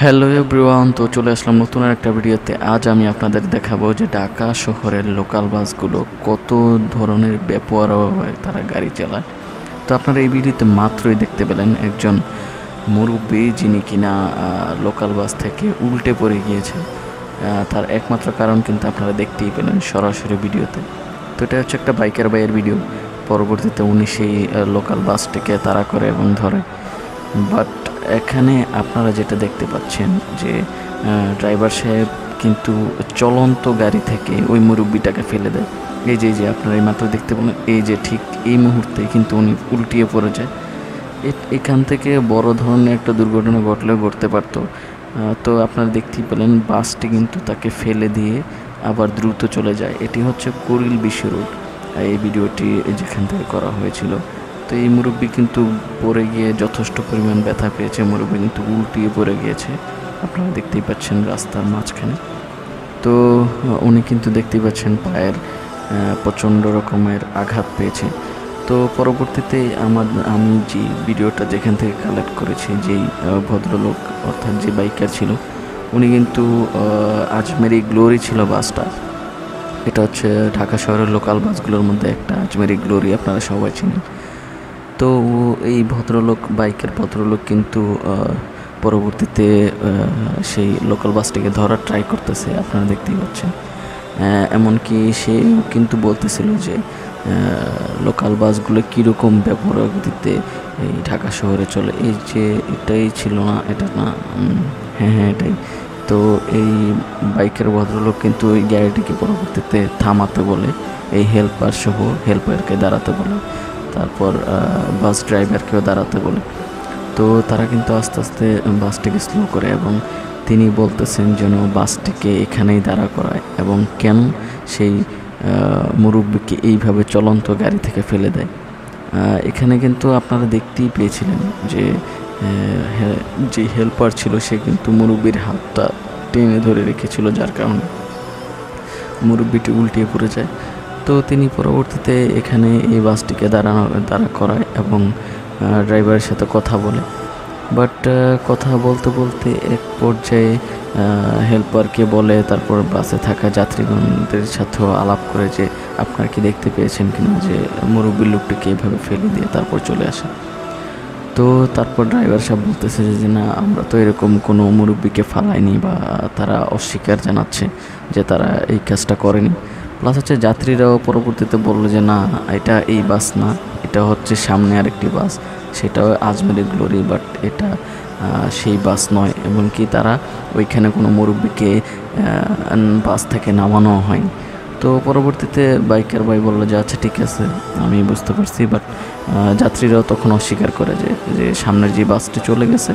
Hello everyone, তো চলে আসলাম নতুন একটা ভিডিওতে। আজ আমি আপনাদের দেখাবো যে ঢাকা শহরের লোকাল বাসগুলো কত ধরনের বেপরোয়াভাবে তারা গাড়ি চালায়। তো আপনারা এই ভিডিওতে মাত্রই দেখতে পেলেন একজন মুরব্বী যিনি কিনা লোকাল বাস থেকে উল্টে পড়ে গিয়েছে। তার একমাত্র কারণ কিন্তু আপনারা দেখতেই পেলেন সরাসরি ভিডিওতে। তো এটা হচ্ছে একটা বাইকের বাইয়ের ভিডিও। পরবর্তীতে উনি সেই লোকাল বাসটিকে তাড়া করে এবং ধরে। বাট এখানে আপনারা যেটা দেখতে পাচ্ছেন যে ড্রাইভার সাহেব কিন্তু চলন্ত গাড়ি থেকে ওই মুরব্বিটাকে ফেলে দেয়। এই যে আপনারা এই মাত্র দেখতে পেলেন, এই যে ঠিক এই মুহূর্তে কিন্তু উনি উল্টিয়ে পড়ে যায়। এখান থেকে বড় ধরনের একটা দুর্ঘটনা ঘটলেও ঘটতে পারতো। তো আপনারা দেখতেই পেলেন বাসটি কিন্তু তাকে ফেলে দিয়ে আবার দ্রুত চলে যায়। এটি হচ্ছে কুড়িল বিশ্ব রোড। এই ভিডিওটি যেখান থেকে করা হয়েছিল। তো এই মুরব্বী কিন্তু পড়ে গিয়ে যথেষ্ট পরিমাণ ব্যথা পেয়েছে। মুরব্বী কিন্তু উল্টিয়ে পড়ে গিয়েছে, আপনারা দেখতেই পাচ্ছেন রাস্তার মাঝখানে। তো উনি কিন্তু দেখতেই পাচ্ছেন পায়ের প্রচণ্ড রকমের আঘাত পেয়েছে। তো পরবর্তীতে আমি যে ভিডিওটা যেখান থেকে কালেক্ট করেছি, যেই ভদ্রলোক অর্থাৎ যে বাইকার ছিল, উনি কিন্তু আজমেরি গ্লোরি ছিল বাসটা। এটা হচ্ছে ঢাকা শহরের লোকাল বাসগুলোর মধ্যে একটা, আজমেরি গ্লোরি, আপনারা সবাই চিনেন। তো এই বাইকের ভদ্রলোক কিন্তু পরবর্তীতে সেই লোকাল বাসটিকে ধরার ট্রাই করতেছে, আপনারা দেখতেই পাচ্ছেন। এমনকি সে কিন্তু বলতেছিল যে লোকাল বাসগুলো কীরকম ব্যবহার দিতে এই ঢাকা শহরে চলে। এই যে এটাই ছিল না, এটা না, হ্যাঁ এটাই। তো এই বাইকের ভদ্রলোক কিন্তু ওই গাড়িটিকে পরবর্তীতে থামাতে বলে, এই হেল্পারকে দাঁড়াতে বলে, তারপর বাস ড্রাইভারকেও দাঁড়াতে বলে। তো তারা কিন্তু আস্তে আস্তে বাসটিকে স্লো করে এবং তিনি বলতেছেন যেন বাসটিকে এখানেই দাঁড়া করায় এবং কেন সেই মুরব্বিকে এইভাবে চলন্ত গাড়ি থেকে ফেলে দেয়। এখানে কিন্তু আপনারা দেখতেই পেয়েছিলেন যে যে হেল্পার ছিল সে কিন্তু মুরব্বির হাতটা টেনে ধরে রেখেছিল, যার কারণে মুরব্বিটি উল্টিয়ে পড়ে যায়। তো তিনি পরবর্তীতে এখানে এই বাসটিকে দাঁড়া করায় এবং ড্রাইভারের সাথে কথা বলে। বাট কথা বলতে বলতে এক পর্যায়ে হেল্পারকে বলে, তারপর বাসে থাকা যাত্রীগণদের সাথেও আলাপ করে যে আপনারা কি দেখতে পেয়েছেন কিনা যে মুরব্বির লোকটিকে এভাবে ফেলে দিয়ে তারপর চলে আসে। তো তারপর ড্রাইভার সাহেব বলতেছে যে না, আমরা তো এরকম কোনো মুরব্বিকে ফালাইনি, বা তারা অস্বীকার জানাচ্ছে যে তারা এই কাজটা করেনি। প্লাস হচ্ছে যাত্রীরাও পরবর্তীতে বললো যে না, এটা এই বাস না, এটা হচ্ছে সামনে আরেকটি বাস, সেটাও আজমেরি গ্লোরি, বাট এটা সেই বাস নয়। এমনকি তারা ওইখানে কোনো মুরব্বিকে বাস থেকে নামানো হয়নি। তো পরবর্তীতে বাইকার ভাই বললো যে আচ্ছা ঠিক আছে, আমি বুঝতে পারছি। বাট যাত্রীরাও তখন অস্বীকার করে যে সামনের যে বাসটি চলে গেছে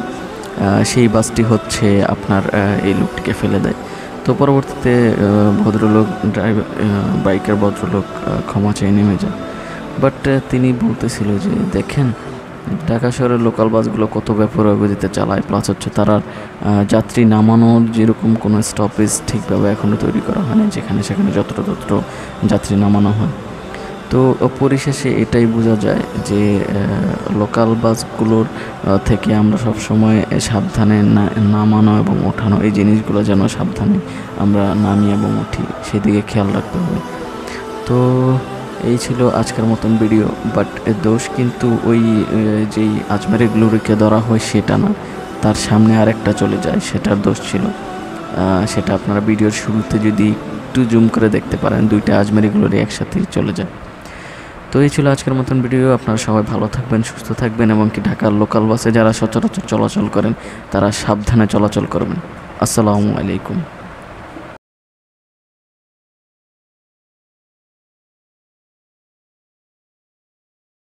সেই বাসটি হচ্ছে আপনার এই লোকটিকে ফেলে দেয়। তো পরবর্তীতে বাইকের ভদ্রলোক ক্ষমা চেয়ে নেমে যায়। বাট তিনি বলতেছিল যে দেখেন ঢাকা শহরের লোকাল বাসগুলো কত বেপরোয়া চালায়। প্লাস হচ্ছে তারা যাত্রী নামানোর যেরকম কোনো স্টপেজ ঠিকভাবে এখনও তৈরি করা হয় না, যেখানে সেখানে যতটা যাত্রী নামানো হয়। তো পরিশেষে এটাই বোঝা যায় যে লোকাল বাসগুলোর থেকে আমরা সবসময় সাবধানে নামানো এবং ওঠানো, এই জিনিসগুলো যেন সাবধানে আমরা নামি এবং উঠি, সেদিকে খেয়াল রাখতে হবে। তো এই ছিল আজকের মতন ভিডিও। বাট দোষ কিন্তু ওই যেই আজমেরি গ্লোরিকে ধরা হয় সেটা না, তার সামনে আরেকটা চলে যায়, সেটার দোষ ছিল। সেটা আপনারা ভিডিওর শুরুতে যদি একটু জুম করে দেখতে পারেন, দুইটা আজমেরি গ্লোরি একসাথেই চলে যায়। তো এই ছিল আজকের মতন ভিডিও। আপনারা সবাই ভালো থাকবেন, সুস্থ থাকবেন, এবং কি ঢাকার লোকাল বাসে যারা সচরাচর চলাচল করেন তারা সাবধানে চলাচল করবেন। আসসালামু আলাইকুম।